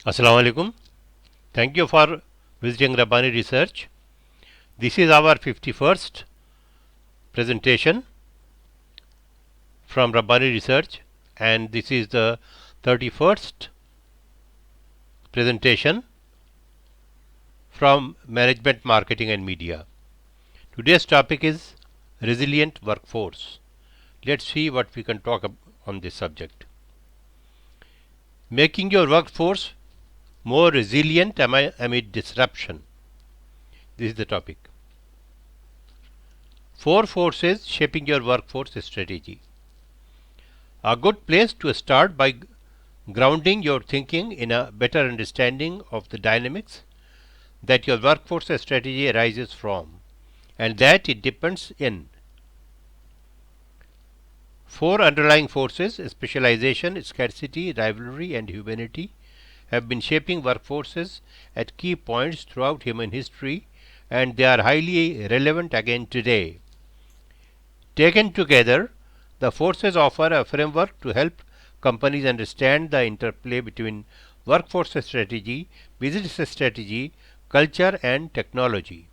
Assalamu alaikum. Thank you for visiting Rabbani Research. This is our 51st presentation from Rabbani Research, and this is the 31st presentation from Management, Marketing and Media. Today's topic is resilient workforce. Let's see what we can talk on this subject. Making your workforce more resilient amid disruption. This is the topic. 4 forces shaping your workforce strategy. A good place to start by grounding your thinking in a better understanding of the dynamics that your workforce strategy arises from, and that it depends in 4 underlying forces: specialization, scarcity, rivalry and humanity have been shaping workforces at key points throughout human history, and they are highly relevant again today. Taken together, the forces offer a framework to help companies understand the interplay between workforce strategy, business strategy, culture and technology.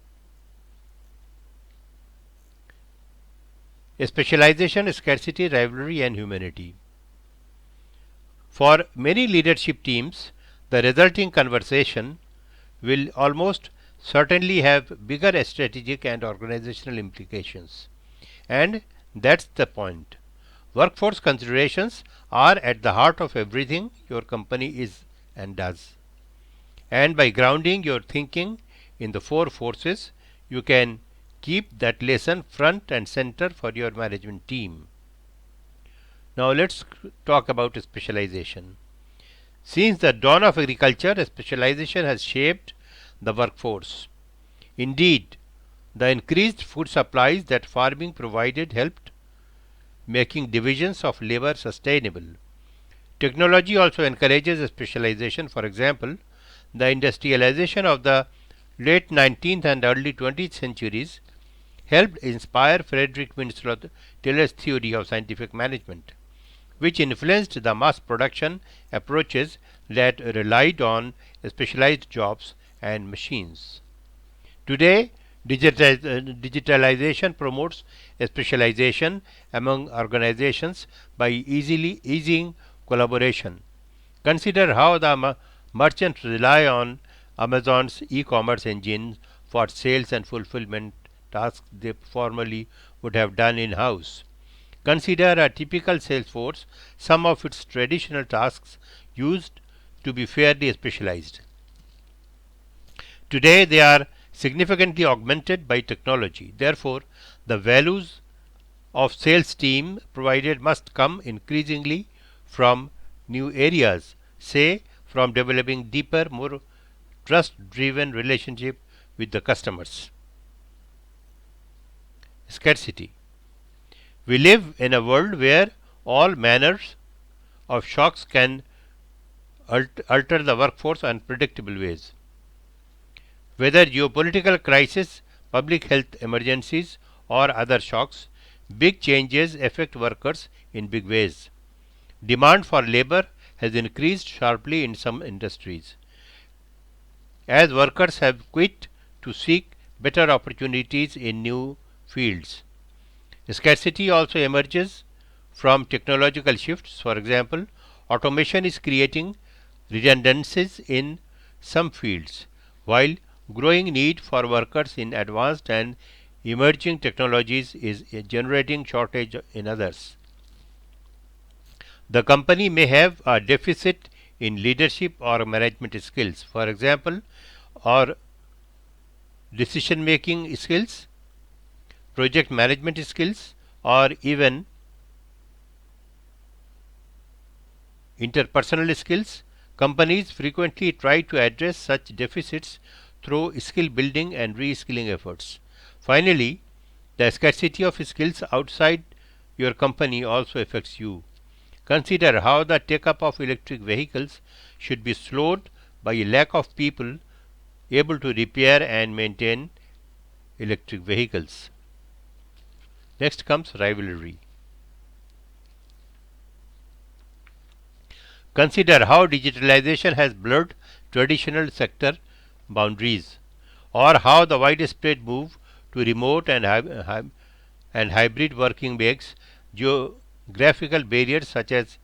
Specialization, scarcity, rivalry and humanity. For many leadership teams, the resulting conversation will almost certainly have bigger strategic and organizational implications. And that's the point. Workforce considerations are at the heart of everything your company is and does. And by grounding your thinking in the 4 forces, you can keep that lesson front and center for your management team. Now let's talk about specialization. Since the dawn of agriculture, specialization has shaped the workforce. Indeed, the increased food supplies that farming provided helped making divisions of labor sustainable. Technology also encourages specialization. For example, the industrialization of the late 19th and early 20th centuries helped inspire Frederick Winslow Taylor's theory of scientific management, which influenced the mass production approaches that relied on specialized jobs and machines. Today, digitalization promotes specialization among organizations by easing collaboration. Consider how the merchants rely on Amazon's e-commerce engine for sales and fulfillment tasks they formerly would have done in-house. Consider a typical sales force; some of its traditional tasks used to be fairly specialized. Today they are significantly augmented by technology. Therefore, the values of sales team provided must come increasingly from new areas, say from developing deeper, more trust-driven relationship with the customers. Scarcity. We live in a world where all manners of shocks can alter the workforce in unpredictable ways. Whether geopolitical crisis, public health emergencies or other shocks, big changes affect workers in big ways. Demand for labor has increased sharply in some industries, as workers have quit to seek better opportunities in new fields. Scarcity also emerges from technological shifts. For example, automation is creating redundancies in some fields, while growing need for workers in advanced and emerging technologies is generating shortage in others. The company may have a deficit in leadership or management skills, for example, or decision making skills, project management skills, or even interpersonal skills. Companies frequently try to address such deficits through skill building and reskilling efforts. Finally, the scarcity of skills outside your company also affects you. Consider how the take-up of electric vehicles should be slowed by a lack of people able to repair and maintain electric vehicles. Next comes rivalry. Consider how digitalization has blurred traditional sector boundaries, or how the widespread move to remote and hybrid working makes geographical barriers such as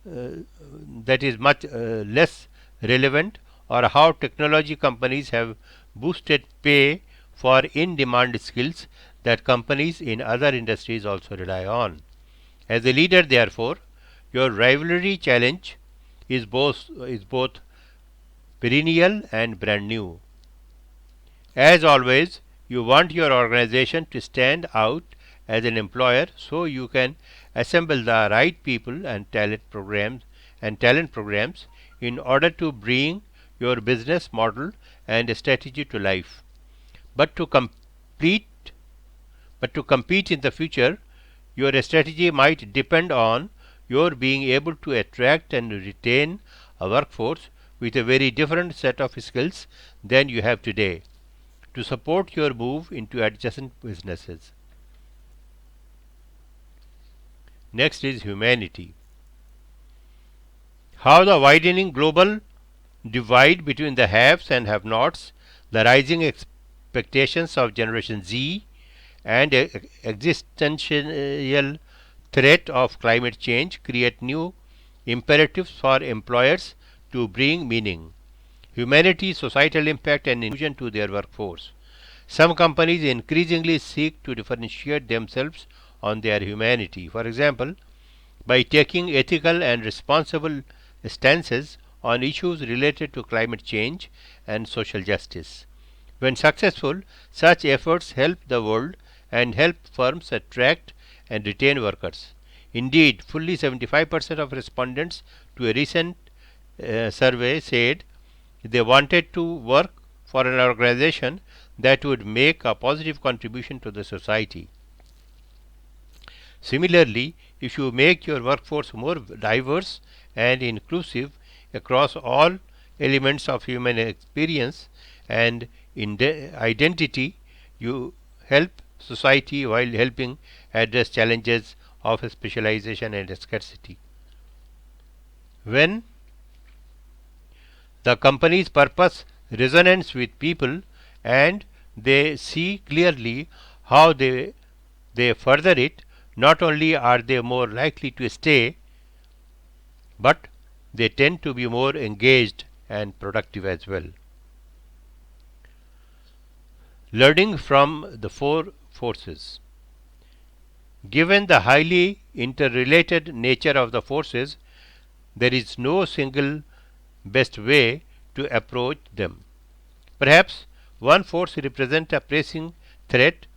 that is much less relevant, or how technology companies have boosted pay for in-demand skills that companies in other industries also rely on. As a leader, therefore, your rivalry challenge is both perennial and brand new. As always, you want your organization to stand out as an employer, so you can assemble the right people and talent programs in order to bring your business model and strategy to life. But to complete but to compete in the future, your strategy might depend on your being able to attract and retain a workforce with a very different set of skills than you have today to support your move into adjacent businesses. Next is humanity. How the widening global divide between the haves and have nots, the rising expectations of Generation Z, and existential threat of climate change create new imperatives for employers to bring meaning, humanity, societal impact, and inclusion to their workforce. Some companies increasingly seek to differentiate themselves on their humanity. For example, by taking ethical and responsible stances on issues related to climate change and social justice. When successful, such efforts help the world and help firms attract and retain workers. Indeed, fully 75% of respondents to a recent survey said they wanted to work for an organization that would make a positive contribution to the society. Similarly, if you make your workforce more diverse and inclusive across all elements of human experience and identity, you help society while helping address challenges of specialization and scarcity. When the company's purpose resonates with people and they see clearly how they further it, not only are they more likely to stay, but they tend to be more engaged and productive as well. Learning from the four forces. Given the highly interrelated nature of the forces, there is no single best way to approach them. Perhaps one force represents a pressing threat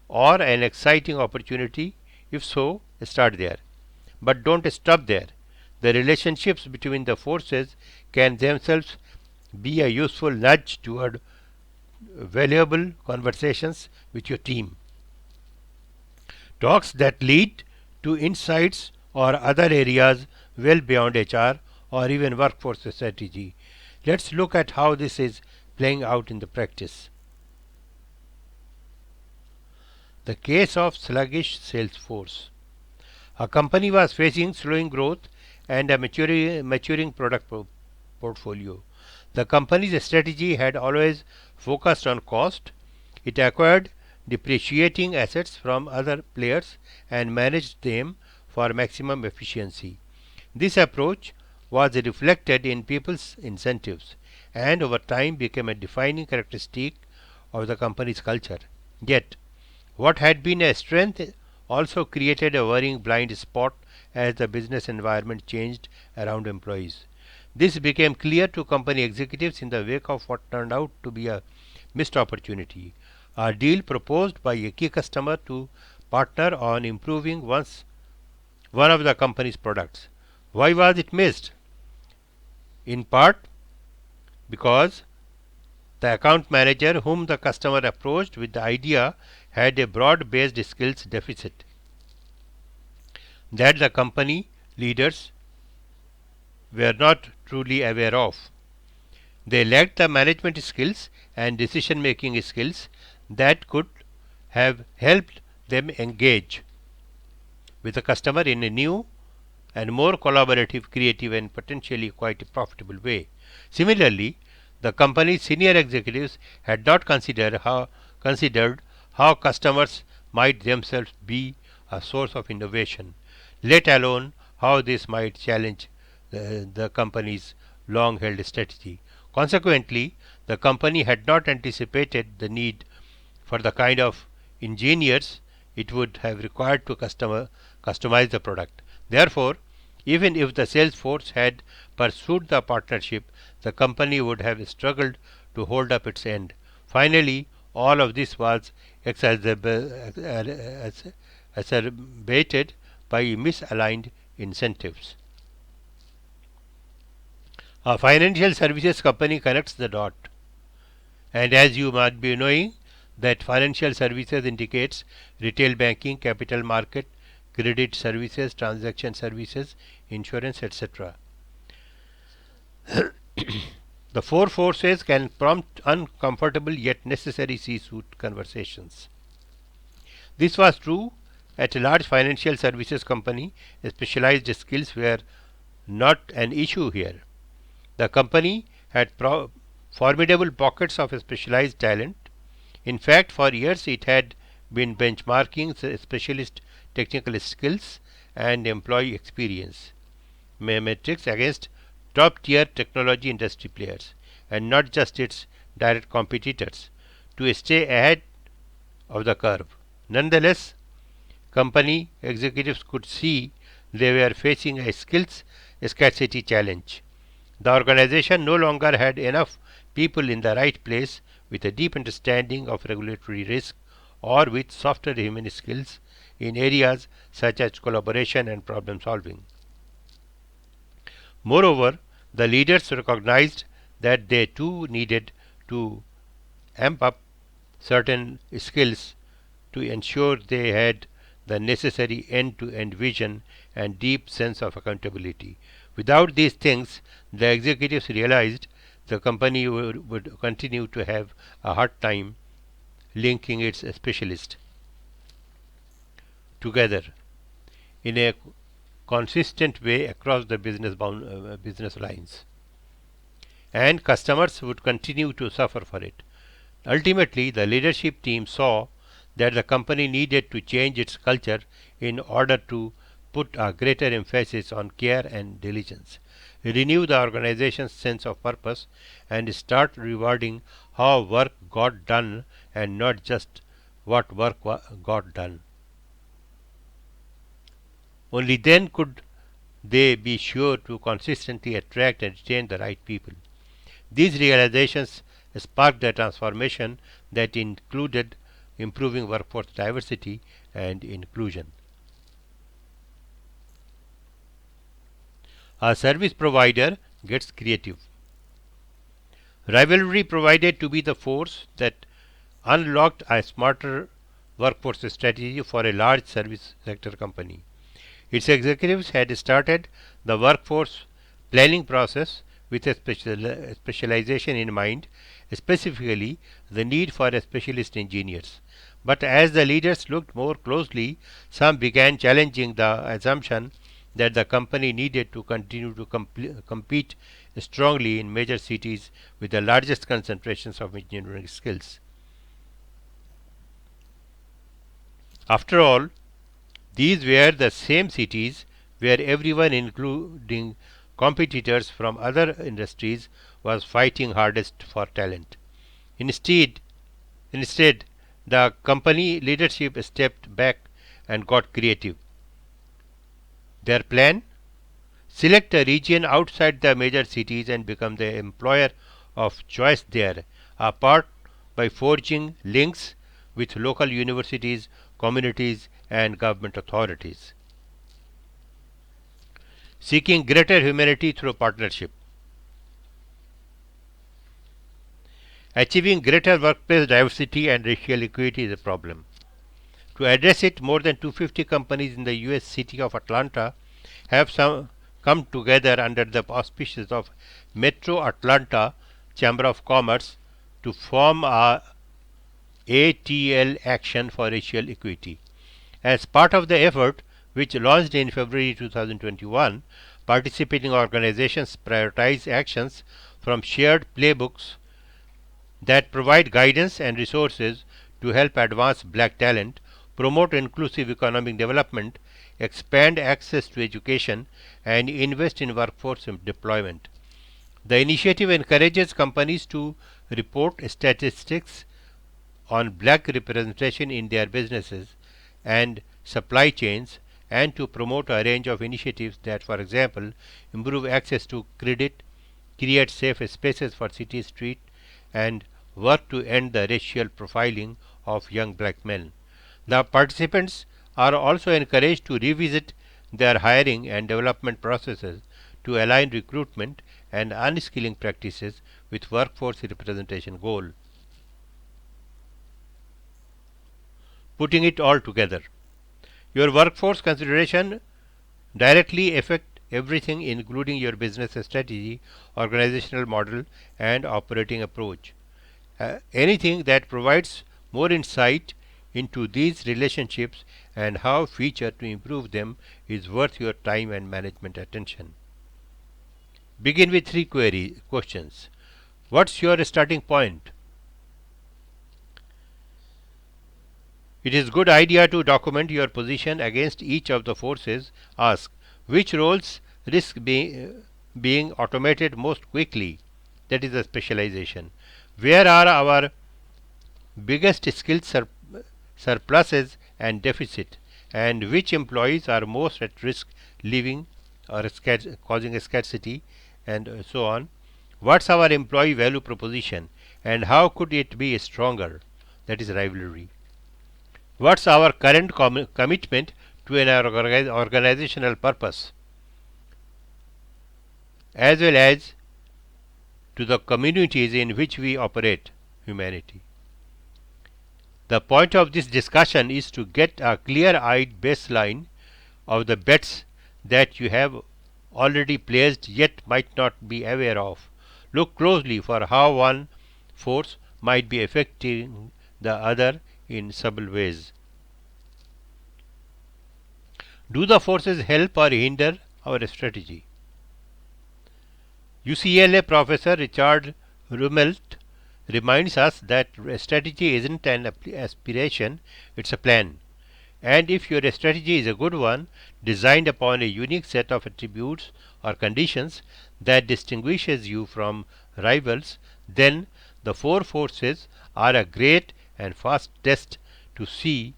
or an exciting opportunity. If so, start there. But don't stop there. The relationships between the forces can themselves be a useful nudge toward valuable conversations with your team. Talks that lead to insights or other areas well beyond HR or even workforce strategy. Let's look at how this is playing out in the practice. The case of sluggish sales force. A company was facing slowing growth and a maturing product portfolio. The company's strategy had always focused on cost. It acquired depreciating assets from other players and managed them for maximum efficiency. This approach was reflected in people's incentives and over time became a defining characteristic of the company's culture. Yet, what had been a strength also created a worrying blind spot as the business environment changed around employees. This became clear to company executives in the wake of what turned out to be a missed opportunity, a deal proposed by a key customer to partner on improving one of the company's products. Why was it missed? In part because the account manager whom the customer approached with the idea had a broad-based skills deficit that the company leaders were not truly aware of. They lacked the management skills and decision making skills that could have helped them engage with the customer in a new and more collaborative, creative, and potentially quite a profitable way. Similarly, the company's senior executives had not considered how customers might themselves be a source of innovation, let alone how this might challenge the company's long held strategy. Consequently, the company had not anticipated the need for the kind of engineers it would have required to customize the product. Therefore, even if the sales force had pursued the partnership, the company would have struggled to hold up its end. Finally, all of this was exacerbated by misaligned incentives. A financial services company connects the dot. And as you might be knowing, that financial services indicates retail banking, capital market, credit services, transaction services, insurance, etc. The four forces can prompt uncomfortable yet necessary C-suite conversations. This was true at a large financial services company. Specialized skills were not an issue here. The company had formidable pockets of specialized talent. In fact, for years it had been benchmarking specialist technical skills and employee experience metrics against top tier technology industry players, and not just its direct competitors, to stay ahead of the curve. Nonetheless, company executives could see they were facing a skills scarcity challenge. The organization no longer had enough people in the right place with a deep understanding of regulatory risk or with softer human skills in areas such as collaboration and problem solving. Moreover, the leaders recognized that they too needed to amp up certain skills to ensure they had the necessary end-to-end vision and deep sense of accountability. Without these things, the executives realized the company would continue to have a hard time linking its specialists together in a consistent way across the business lines, and customers would continue to suffer for it. Ultimately, the leadership team saw that the company needed to change its culture in order to put a greater emphasis on care and diligence, renew the organization's sense of purpose, and start rewarding how work got done and not just what work got done. Only then could they be sure to consistently attract and retain the right people. These realizations sparked a transformation that included improving workforce diversity and inclusion. A service provider gets creative. Rivalry provided to be the force that unlocked a smarter workforce strategy for a large service sector company. Its executives had started the workforce planning process with a specialization in mind, specifically the need for specialist engineers. But as the leaders looked more closely, some began challenging the assumption that the company needed to continue to compete strongly in major cities with the largest concentrations of engineering skills. After all, these were the same cities where everyone, including competitors from other industries, was fighting hardest for talent. Instead, Instead, the company leadership stepped back and got creative. Their plan? Select a region outside the major cities and become the employer of choice there, apart by forging links with local universities, communities, and government authorities. Seeking greater humanity through partnership. Achieving greater workplace diversity and racial equity is a problem. To address it, more than 250 companies in the US city of Atlanta have come together under the auspices of Metro Atlanta Chamber of Commerce to form a ATL Action for Racial Equity. As part of the effort, which launched in February 2021. Participating organizations prioritize actions from shared playbooks that provide guidance and resources to help advance black talent, promote inclusive economic development, expand access to education, and invest in workforce deployment. The initiative encourages companies to report statistics on black representation in their businesses and supply chains, and to promote a range of initiatives that, for example, improve access to credit, create safe spaces for city street, and work to end the racial profiling of young black men. The participants are also encouraged to revisit their hiring and development processes to align recruitment and unskilling practices with workforce representation goal. Putting it all together, your workforce consideration directly affect everything, including your business strategy, organizational model, and operating approach. Anything that provides more insight into these relationships and how future to improve them is worth your time and management attention. Begin with three questions. What's your starting point? It is good idea to document your position against each of the forces. Ask which roles risk being automated most quickly. That is a specialization. Where are our biggest skill surpluses and deficit, and which employees are most at risk leaving or causing a scarcity, and so on. What's our employee value proposition, and how could it be stronger? That is rivalry. What's our current commitment to an organizational purpose, as well as to the communities in which we operate, humanity? The point of this discussion is to get a clear-eyed baseline of the bets that you have already placed yet might not be aware of. Look closely for how one force might be affecting the other in subtle ways. Do the forces help or hinder our strategy? UCLA professor Richard Rumelt reminds us that strategy isn't an aspiration, it's a plan. And if your strategy is a good one, designed upon a unique set of attributes or conditions that distinguishes you from rivals, then the four forces are a great and fast test to see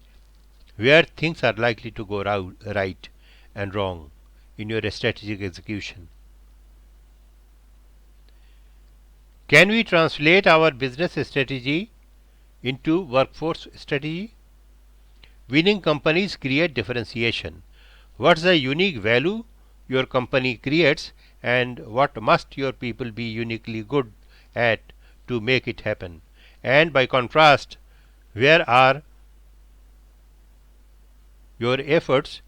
where things are likely to go right and wrong in your strategic execution. Can we translate our business strategy into workforce strategy? Winning companies create differentiation. What's the unique value your company creates, and what must your people be uniquely good at to make it happen? And by contrast, where are your efforts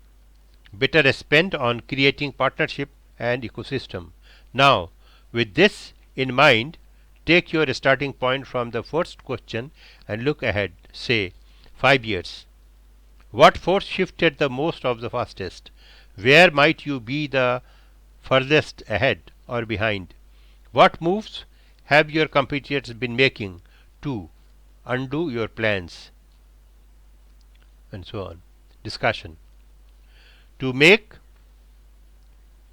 better spent on creating partnership and ecosystem? Now, with this in mind, take your starting point from the first question and look ahead, say 5 years. What force shifted the most of the fastest? Where might you be the furthest ahead or behind? What moves have your competitors been making to undo your plans? And so on. Discussion. To make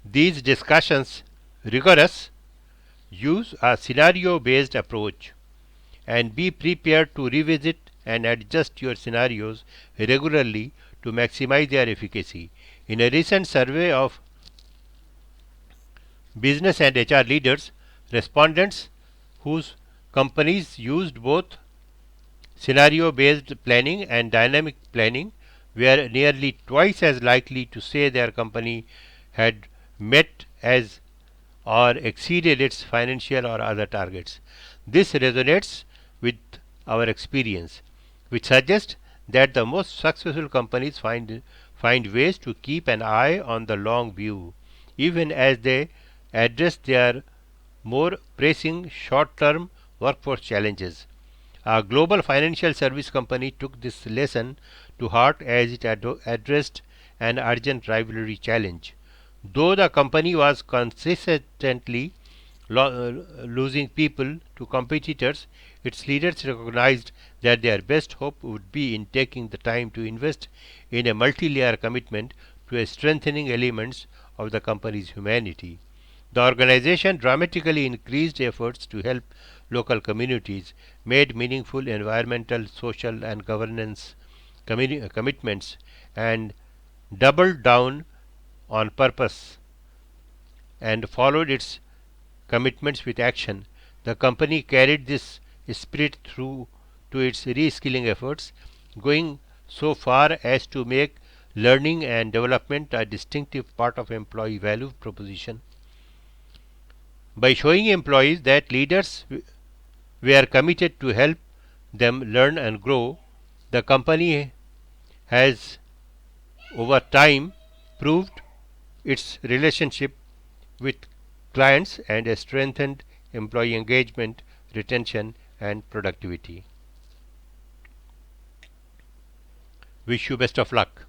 these discussions rigorous, use a scenario-based approach and be prepared to revisit and adjust your scenarios regularly to maximize their efficacy. In a recent survey of business and HR leaders, respondents whose companies used both scenario-based planning and dynamic planning were nearly twice as likely to say their company had met as or exceeded its financial or other targets. This resonates with our experience, which suggests that the most successful companies find ways to keep an eye on the long view, even as they address their more pressing short-term workforce challenges. A global financial service company took this lesson to heart as it addressed an urgent rivalry challenge. Though the company was consistently losing people to competitors, its leaders recognized that their best hope would be in taking the time to invest in a multi-layer commitment to strengthening elements of the company's humanity. The organization dramatically increased efforts to help local communities, made meaningful environmental, social, and governance commitments, and doubled down on purpose and followed its commitments with action. The company carried this spirit through to its reskilling efforts, going so far as to make learning and development a distinctive part of employee value proposition. By showing employees that leaders were committed to help them learn and grow, the company has over time proved its relationship with clients and strengthened employee engagement, retention, and productivity. Wish you best of luck.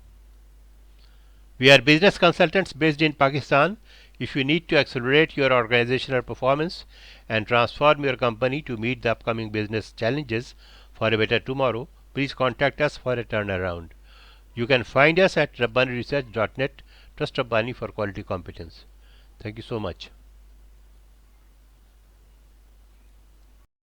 We are business consultants based in Pakistan. If you need to accelerate your organizational performance and transform your company to meet the upcoming business challenges for a better tomorrow, please contact us for a turnaround. You can find us at rabbaniresearch.net. Trust Rabbani for quality competence. Thank you so much.